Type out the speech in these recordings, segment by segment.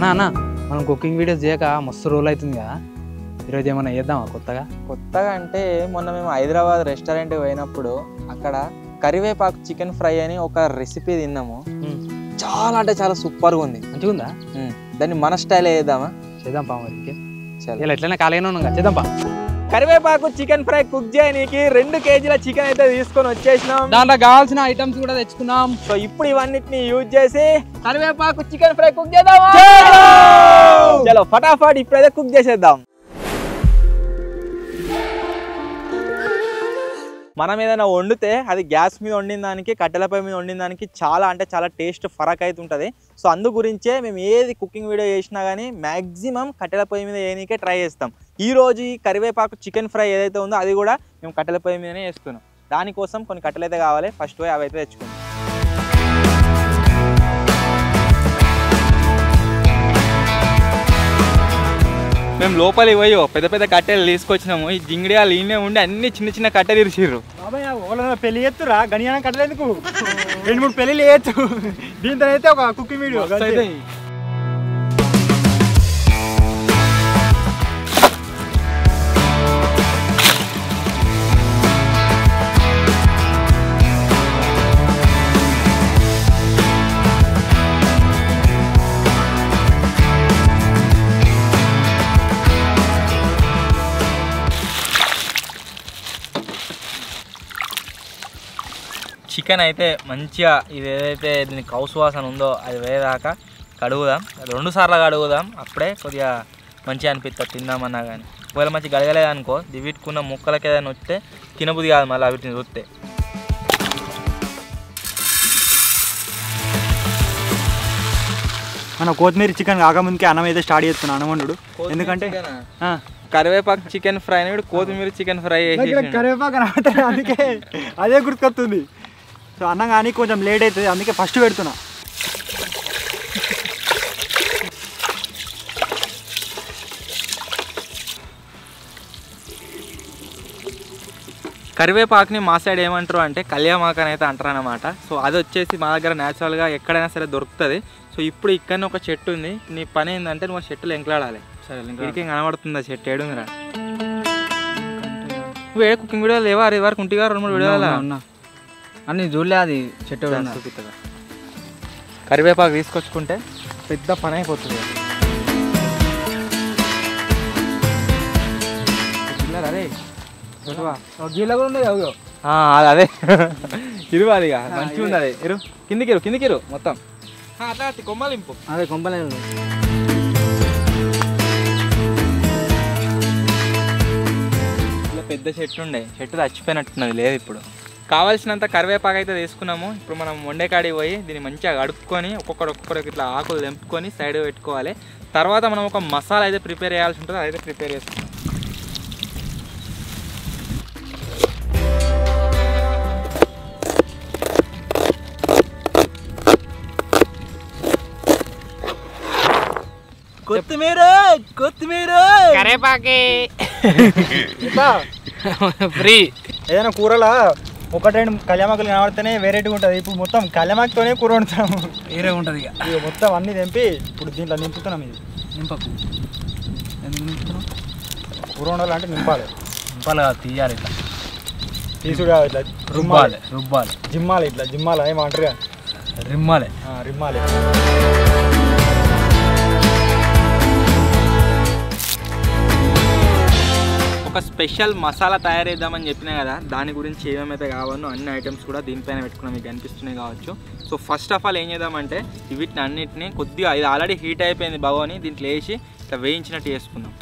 అన్న మనం cooking videos చేయక మస్తు రోల్ అవుతుంది కదా, ఈరోజు ఏమన్నా చేద్దామా కొత్తగా అంటే మొన్న మేము హైదరాబాద్ రెస్టారెంట్కి పోయినప్పుడు అక్కడ కరివేపాకు చికెన్ ఫ్రై అని ఒక రెసిపీ తిన్నాము. చాలా అంటే చాలా సూపర్గా ఉంది. మంచిగా ఉందా? దాన్ని మన స్టైల్ చేద్దామా? చేద్దాం పా. మరి ఇలా ఎట్లయినా ఖాళీగానే ఉన్నాం, చేద్దాం పా. కరివేపాకు చికెన్ ఫ్రై కుక్ చేయడానికి 2 కేజీల చికెన్ అయితే తీసుకొని వచ్చేసినాం. దాంట్లో కావాల్సిన ఐటమ్స్ కూడా తెచ్చుకున్నాం. సో ఇప్పుడు ఇవన్నిటిని యూజ్ చేసి కరివేపాకు చికెన్ ఫ్రై కుక్ చేద్దాం. చలో ఫటాఫట్ ఇప్పుడైతే కుక్ చేసేద్దాం. మనం ఏదైనా వండితే అది గ్యాస్ మీద వండిన దానికి కట్టెలపై మీద వండిన దానికి చాలా అంటే చాలా టేస్ట్ ఫరక్ అయితే ఉంటుంది. సో అందు గురించే మేము ఏది కుకింగ్ వీడియో చేసినా కానీ మ్యాక్సిమం కట్టెలపై మీద వేయడానికే ట్రై చేస్తాం. ఈరోజు ఈ కరివేపాకు చికెన్ ఫ్రై ఏదైతే ఉందో అది కూడా మేము కట్టెలపై మీదనే వేస్తున్నాం. దానికోసం కొన్ని కట్టెలు అయితే కావాలి, ఫస్ట్ పోయి అవి అయితే తెచ్చుకుంటాం. మేము లోపలికి పోయి పెద్ద పెద్ద కట్టెలు తీసుకొచ్చినాము. ఈ జింగిడియాలు ఈయనే ఉండి అన్ని చిన్న చిన్న కట్టెలు ఇరిచిర్రు. పెళ్లి చేస్తురా గనియాన కట్టలేందుకు 2-3 పెళ్లి చేయొచ్చు. దీంతో అయితే ఒక కుకింగ్ వీడియో చికెన్ అయితే మంచిగా ఇది ఏదైతే దీని కౌసు వాసన ఉందో అది వేదాకా కడుగుదాం. 2 సార్లు కడుగుదాం, అప్పుడే కొద్దిగా మంచిగా అనిపిస్తుంది తిందామన్నా కానీ. ఒకవేళ మంచి గడగలేదనుకో వీటికున్న ముక్కలకి ఏదైనా వస్తే తినబుద్ధి కాదు మళ్ళీ వీటిని చూస్తే. మన కొత్తిమీర చికెన్ కాకముందుకే అన్నం అయితే స్టార్ట్ చేస్తున్నాను అన్నం వండు. ఎందుకంటే కరివేపాకు చికెన్ ఫ్రై అని కొత్తిమీర చికెన్ ఫ్రై కరివేపాకు అందుకే అదే గుర్తుకొస్తుంది. సో అన్నం కానీ కొంచెం లేట్ అవుతుంది, అందుకే ఫస్ట్ పెడుతున్నా. కరివేపాకుని మా సైడ్ ఏమంటారు అంటే కళ్యామాకు అని అయితే అంటారు అన్నమాట. సో అది వచ్చేసి మా దగ్గర న్యాచురల్గా ఎక్కడైనా సరే దొరుకుతుంది. సో ఇప్పుడు ఇక్కడనే ఒక చెట్టు ఉంది. నీ పని ఏంటంటే నువ్వు చెట్టులో ఎంకలాడాలి. సరే ఇంకేం కనబడుతుంది ఆ చెట్టు ఏడుందిరా? నువ్వు ఏ కుకింగ్ వీడియో లేవా? అది వరకు ఉంటిగా 2-3 వీడియోలు ఉన్నా అన్నీ చూడలే. అది చెట్టు చూపిస్తుందా? కరివేపాకు తీసుకొచ్చుకుంటే పెద్ద పని అయిపోతుంది. అదే గీలో కూడా ఉంది. అదే ఇరువాలి ఇక మంచిగా ఉంది. అదే కిందికిరు మొత్తం అట్లా కొమ్మలింపు. అదే కొంపలేదు. ఇలా పెద్ద చెట్టు ఉండే, చెట్టు చచ్చిపోయినట్టున్నది, లేదు. ఇప్పుడు కావాల్సినంత కరివేపాకు అయితే తీసుకున్నాము. ఇప్పుడు మనం వండే కాడికి పోయి దీన్ని మంచిగా కడుక్కొని ఒక్కొక్కరు ఇట్లా ఆకులు తెంపుకొని సైడ్ పెట్టుకోవాలి. తర్వాత మనం ఒక మసాలా అయితే ప్రిపేర్ చేయాల్సి ఉంటుంది, అదైతే ప్రిపేర్ చేసుకుంటాం. కొత్తిమీర కరివేపాకి ఫ్రీ. ఏదైనా కూరలా 1-2 కళ్యామాకులు కనబడితేనే వెరైటీగా ఉంటుంది. ఇప్పుడు మొత్తం కళ్యామాకుతోనే కూర వండుతాము, వేరే ఉంటుంది. ఇక మొత్తం అన్నీ తెంపి ఇప్పుడు దీంట్లో నింపుతున్నాం. ఇది నింపకు. ఎందుకు నింపుతున్నాం? కూర వండాలంటే నింపాలి కాదు, తీయాలి. ఇట్లా తీసుడు ఇట్లా రుబ్బాలి. జిమ్మాలి, ఇట్లా జిమ్మాలి ఏమంటారు, రిమ్మాలి. ఒక స్పెషల్ మసాలా తయారు చేద్దామని చెప్పినా కదా, దాని గురించి ఏమేమైతే కావాలో అన్ని ఐటమ్స్ కూడా దీనిపైన పెట్టుకున్నా మీకు కనిపిస్తున్నాయి కావచ్చు. సో ఫస్ట్ ఆఫ్ ఆల్ ఏం చేద్దామంటే వీటిని అన్నిటిని కొద్దిగా ఇది ఆల్రెడీ హీట్ అయిపోయింది బాగోని దీంట్లో వేసి ఇట్లా వేయించినట్టు చేసుకుందాం.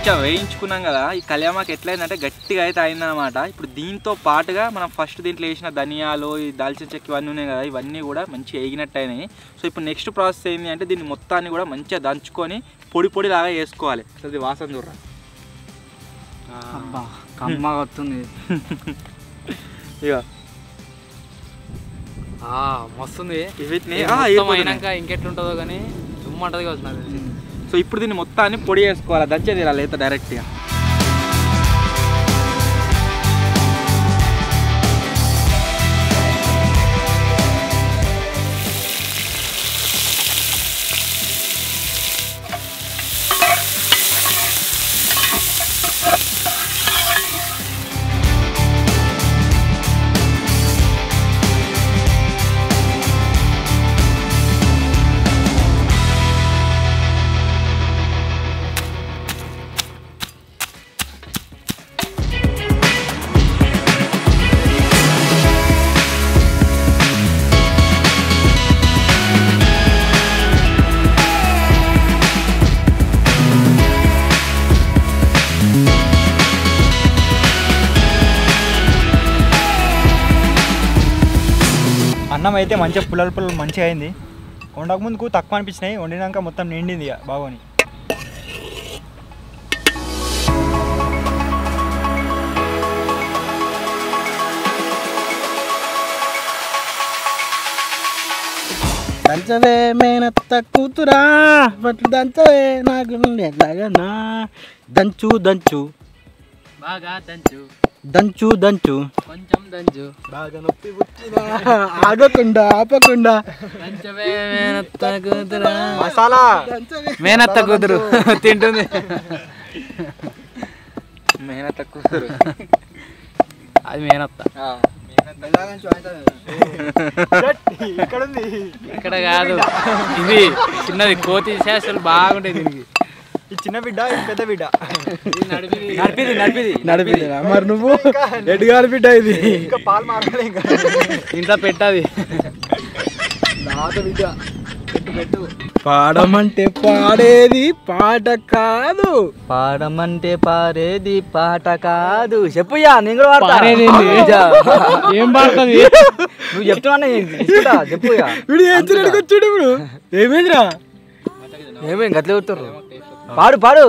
మంచిగా వేయించుకున్నాం కదా. ఈ కళ్యామాకు ఎట్లయిందంటే గట్టిగా అయితే అయిందనమాట. ఇప్పుడు దీంతో పాటుగా మనం ఫస్ట్ దీంట్లో వేసిన ధనియాలు, ఈ దాల్చిన చెక్క ఇవన్నీ ఉన్నాయి కదా, ఇవన్నీ కూడా మంచిగా వేగినట్టు అయినాయి. సో ఇప్పుడు నెక్స్ట్ ప్రాసెస్ ఏంటి అంటే దీన్ని మొత్తాన్ని కూడా మంచిగా దంచుకొని పొడి పొడిలాగా వేసుకోవాలి. సో ఇది వాసన చూడరా, కమ్మగా వస్తుంది. ఇక మస్తుంది. వీటిని అయినాక ఇంకెట్లుంటుందో కానీ దుమ్మంటది కావచ్చు నాకు తెలిసి. సో ఇప్పుడు దీన్ని మొత్తాన్ని పొడి వేసుకోవాలి, దంచేది ఇలా లేదా డైరెక్ట్గా. అన్నం అయితే మంచిగా పుల్లలు మంచిగా అయింది. వండక ముందుకు తక్కువ అనిపించినాయి, వండినాక మొత్తం నిండింది ఇక బాగోని. దంచవే మేనత్త కూతురా బట్లు దంచవే నాకు ఎలాగనా దంచు దంచు బాగా దంచు దంచు దంచు కొంచెం దంచు బాగా నొప్పి పుట్టినా ఆగకుండా ఆపకుండా దంచవే మేనత్త కూతురా. మసాలా మేనత్త కూతురు తింటుంది. మేనత్త కూతురు అది మేనత్త. ఇక్కడ ఉంది, ఇక్కడ కాదు, ఇది చిన్నది కోతి శాస్త్రాలు బాగుంటాయి దీనికి. ఈ చిన్న బిడ్డ, ఈ పెద్ద బిడ్డ. నడిపింది మరి నువ్వు ఎడ్గాలి బిడ్డ ఇది. ఇంకా పాలు మారలే, ఇంకా ఇంట్లో పెట్టాది. బిడ్డ పాడమంటే పాడేది పాట కాదు, పాడమంటే పాడేది పాట కాదు. చెప్పుయ్యా, నేను కూడా ఏం పాడుతుంది నువ్వు చెప్తున్నా చెప్పుయ్యా. వీడు ఏం వచ్చాడు ఇప్పుడు, ఏమైందిరా ఏమైంది గట్లే కొడుతారు. పాడు పాడు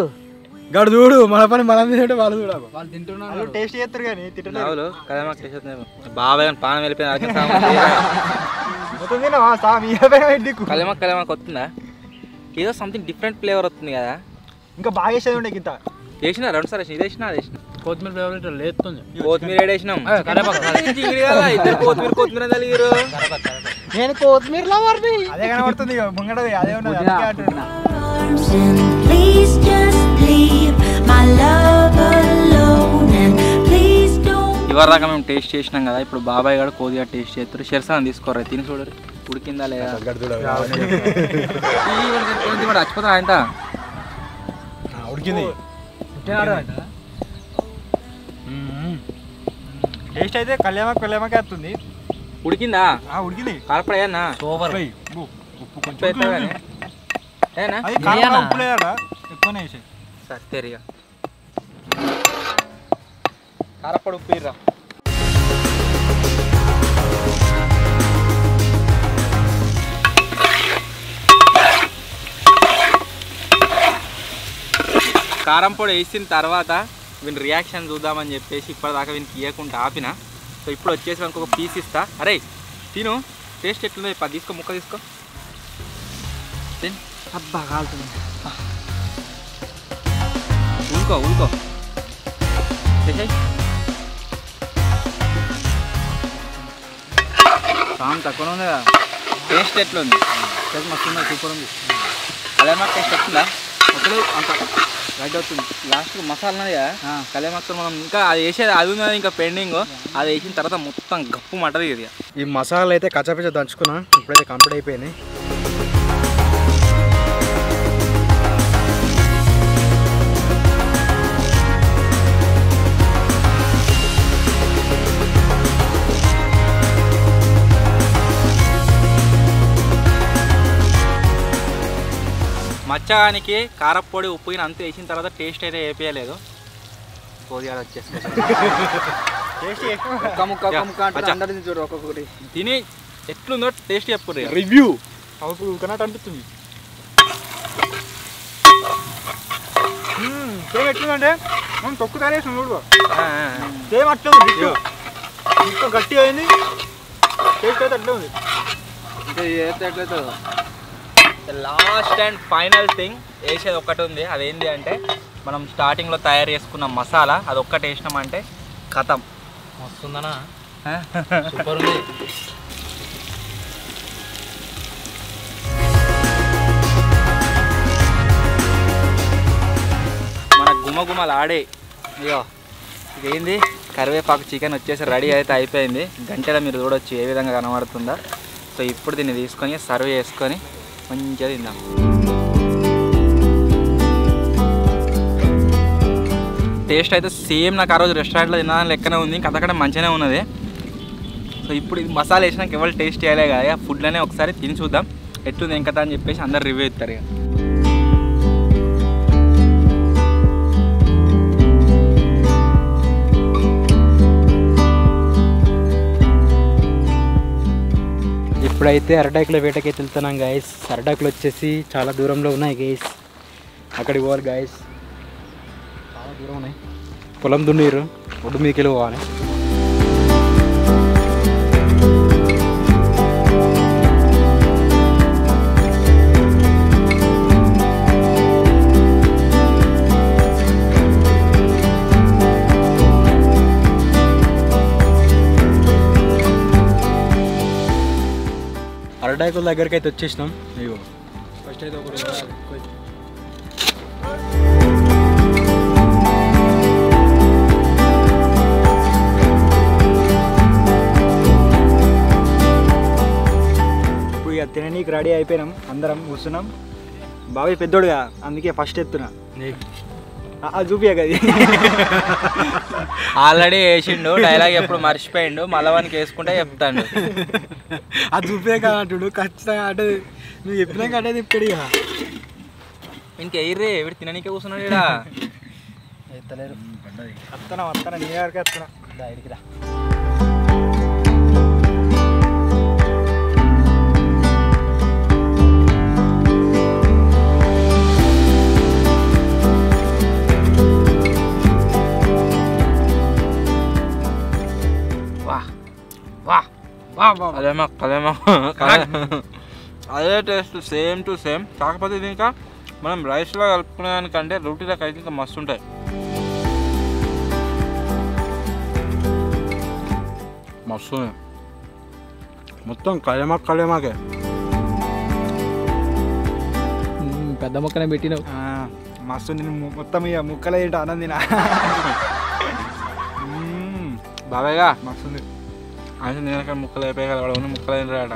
గడు చూడు, మన పని మనం తింటే వాళ్ళు చూడ, వాళ్ళు తింటున్నారు. టేస్ట్ చేస్తారు కానీ తింటున్నారు. బాబాయ్ పానం వెళ్ళిపోయింది. కళ్యామాకు వస్తుందా? ఏదో సంథింగ్ డిఫరెంట్ ఫ్లేవర్ వస్తుంది కదా. ఇంకా బాగా వేసేది ఉండే గింత వేసినా 2 సార్లు వేసిన, ఇది వేసినా అది వేసిన. కొత్తిమీర ఫ్లేవర్ లేస్తుంది. కొత్తిమీర వేసినాం. ఇద్దరు కొత్తిమీర తలిగిరు. నేను కొత్తిమీర లవర్ని. అదే కనబడుతుంది ముంగడది, అదే ఉన్నది. Please just leave my love alone and please don't. ఇవరిదాకా మేము టేస్ట్ చేసినాం కదా, ఇప్పుడు బాబాయ్ గారు కొద్దిగా టేస్ట్ చేస్తారు. షెర్సాన్ తీసుకోరా, తిని చూడరు ఉడికిందా లేదా. చచ్చిపోతా ఆయన ఉడికింది. టేస్ట్ అయితే కళ్యామాకే వస్తుంది. ఉడికిందా? ఉడికింది. కారపడయ్యా సూపర్. ఉప్పు లేదట, ఎక్కువనే వేసాయి. సరిగా కారపడి ఉప్పు ఇర్రా. కారం పొడి వేసిన తర్వాత వీని రియాక్షన్ చూద్దామని చెప్పేసి ఇప్పటిదాకా వీనికి ఇవ్వకుండా ఆపిన. సో ఇప్పుడు వచ్చేసి మనకు ఒక పీస్ ఇస్తా. అరే తిను, టేస్ట్ ఎట్లుందో ఇప్పుడు తీసుకో, ముక్క తీసుకో. అబ్బా కాలుతుంది. ఊరుకో సామ్ తక్కువ ఉంది కదా. టేస్ట్ ఎట్లుంది? టేస్ట్ మస్తు ఉంది, సూపర్ ఉంది. కళ్యామాకు టేస్ట్ వస్తుందా? అప్పుడు అంత రైట్ అవుతుంది. లాస్ట్కి మసాలా ఉన్నది కదా, కళ్యామాకు మనం ఇంకా అది వేసేది అది ఉన్నది ఇంకా పెండింగ్. అది వేసిన తర్వాత మొత్తం గప్పు మటది ఇది. ఈ మసాలా అయితే కచ్చాపిచ్చా దంచుకున్నా, ఇప్పుడైతే కంప్లీట్ అయిపోయినాయి. మచ్చగానికి కారపొడి ఉప్పు అంత వేసిన తర్వాత టేస్ట్ అయితే వేపేయలేదు. కోడియాలు వచ్చేసి తిని ఎట్లుందో టేస్ట్ చెప్పుర్రి. రివ్యూ కన్నట్టు అనిపిస్తుంది. సేమ్ ఎట్లుందంటే మనం తొక్కు తయారేసాం చూడు. సేమ్ అట్లే ఉంది. ఇంకా గట్టిగా అయింది. టేస్ట్ అయితే అట్లే ఉంది. ఇంకా ఎట్లయితే లాస్ట్ అండ్ ఫైనల్ థింగ్ వేసేది ఒక్కటి ఉంది. అదేంటి అంటే మనం స్టార్టింగ్లో తయారు చేసుకున్న మసాలా అది ఒక్కటి వేసినామంటే ఖతం. వస్తుందనా సూపర్ ఉంది. మన గుమగుమలు ఆడే ఇగో ఇదేంది కరివేపాకు చికెన్ వచ్చేసి రెడీ అయితే అయిపోయింది. గంటలో మీరు చూడొచ్చు ఏ విధంగా కనబడుతుందో. సో ఇప్పుడు దీన్ని తీసుకొని సర్వ్ చేసుకొని మంచిగా తిందాం. టేస్ట్ అయితే సేమ్ నాకు ఆ రోజు రెస్టారెంట్లో తిన్నాను లెక్కనే ఉంది. ఇంకా అక్కడ మంచిగానే ఉన్నది. సో ఇప్పుడు ఇది మసాలా వేసినాక ఎవరు టేస్ట్ చేయలే కదా, ఫుడ్లోనే ఒకసారి తిని చూద్దాం ఎట్లుంది ఏం కదా అని చెప్పేసి అందరు రివ్యూ ఇస్తారు. ఇక ఇప్పుడైతే అరటాకుల వేటకైతే వెళ్తున్నాం గైస్. అరటాకులు వచ్చేసి చాలా దూరంలో ఉన్నాయి గైస్. అక్కడికి పోవాలి గైస్, చాలా దూరం ఉన్నాయి. పొలం దున్నీరు ఒడ్డు మీకెళ్ళి పోవాలి. అరటాకుల దగ్గరికి అయితే వచ్చేసినాం. ఇగో ఫస్ట్ అయితే ఒకటి ఇప్పుడు ఇక తిననీకి రెడీ అయిపోయినాం. అందరం కూర్చున్నాం. బాబాయ్ పెద్దోడుగా అందుకే ఫస్ట్ ఎత్తున్నా. చూపియా కదా ఆల్రెడీ వేసిండు డైలాగ్ ఎప్పుడు మర్చిపోయిండు. మళ్ళవానికి వేసుకుంటే చెప్తాడు. అది చూపే కదా అంటుడు. ఖచ్చితంగా అంటే నువ్వు చెప్పినాక అంటే ఇప్పుడు ఇక ఇంకెయ్యర్రే వీడు తిననీకే కూర్చున్నాడు. ఇక్కడ ఎత్తలేరు. వస్తానా నీ దగ్గరికి వస్తున్నా. ఇడికి రా. అదే టేస్ట్ సేమ్ టు సేమ్. కాకపోతే ఇది ఇంకా మనం రైస్లో కలుపుకునే దానికంటే రోటీలోకి అయితే ఇంకా మస్తు ఉంటాయి. మస్తు మొత్తం కలేమాకే. పెద్ద మొక్కనే పెట్టినావు. మస్తు నేను మొత్తం ఇక ముక్కలు ఏంటో ఆనందిన బాబాయ్గా మస్తుంది. అయితే నేను ముక్కలు అయిపోయాయి కదా, వాడు ముక్కలు అయిన రాట.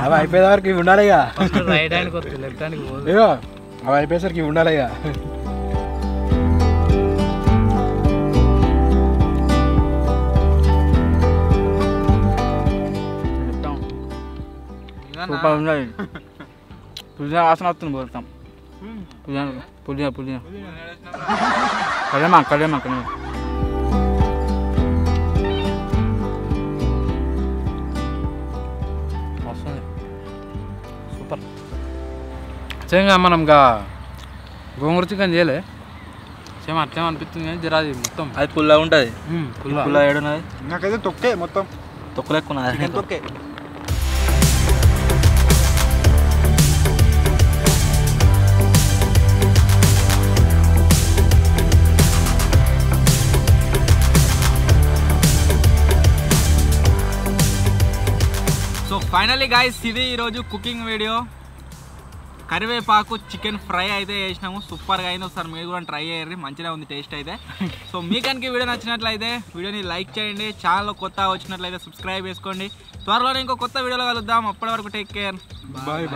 అవి అయిపోయే వరకు ఇవి ఉండాలి. రైట్ హ్యాండ్కి వస్తుంది, లెఫ్ట్ హ్యాండ్కి పోదు. అవి అయిపోయేసరికి ఇవి ఉండాలి. సూపర్ ఉన్నాయి. పుదీనా వాసన వస్తుంది. పోతాం పుదీనా కలేమా వస్తుంది. సూపర్. సేమ్గా మనం గోంగూర చికెన్ చేయలే, సేమ్ అట్లే అనిపిస్తుంది కానీ జర అది మొత్తం అది పుల్లగా ఉంటుంది. పుల్ల ఏడున్నది నాకైతే తొక్కే మొత్తం తొక్కులు ఎక్కువ ఉన్నది. తొక్కే సో ఫైనల్లీ గైస్ ఇది ఈరోజు కుకింగ్ వీడియో. కరివేపాకు చికెన్ ఫ్రై అయితే చేసినాము. సూపర్గా అయింది. ఒకసారి మీరు కూడా ట్రై చేయండి, మంచిగా ఉంది టేస్ట్ అయితే. సో మీకు కనుక వీడియో నచ్చినట్లయితే వీడియోని లైక్ చేయండి. ఛానల్లో కొత్తగా వచ్చినట్లయితే సబ్స్క్రైబ్ చేసుకోండి. త్వరలోనే ఇంకో కొత్త వీడియోలో కలుద్దాం. అప్పటి వరకు టేక్ కేర్. బాయ్.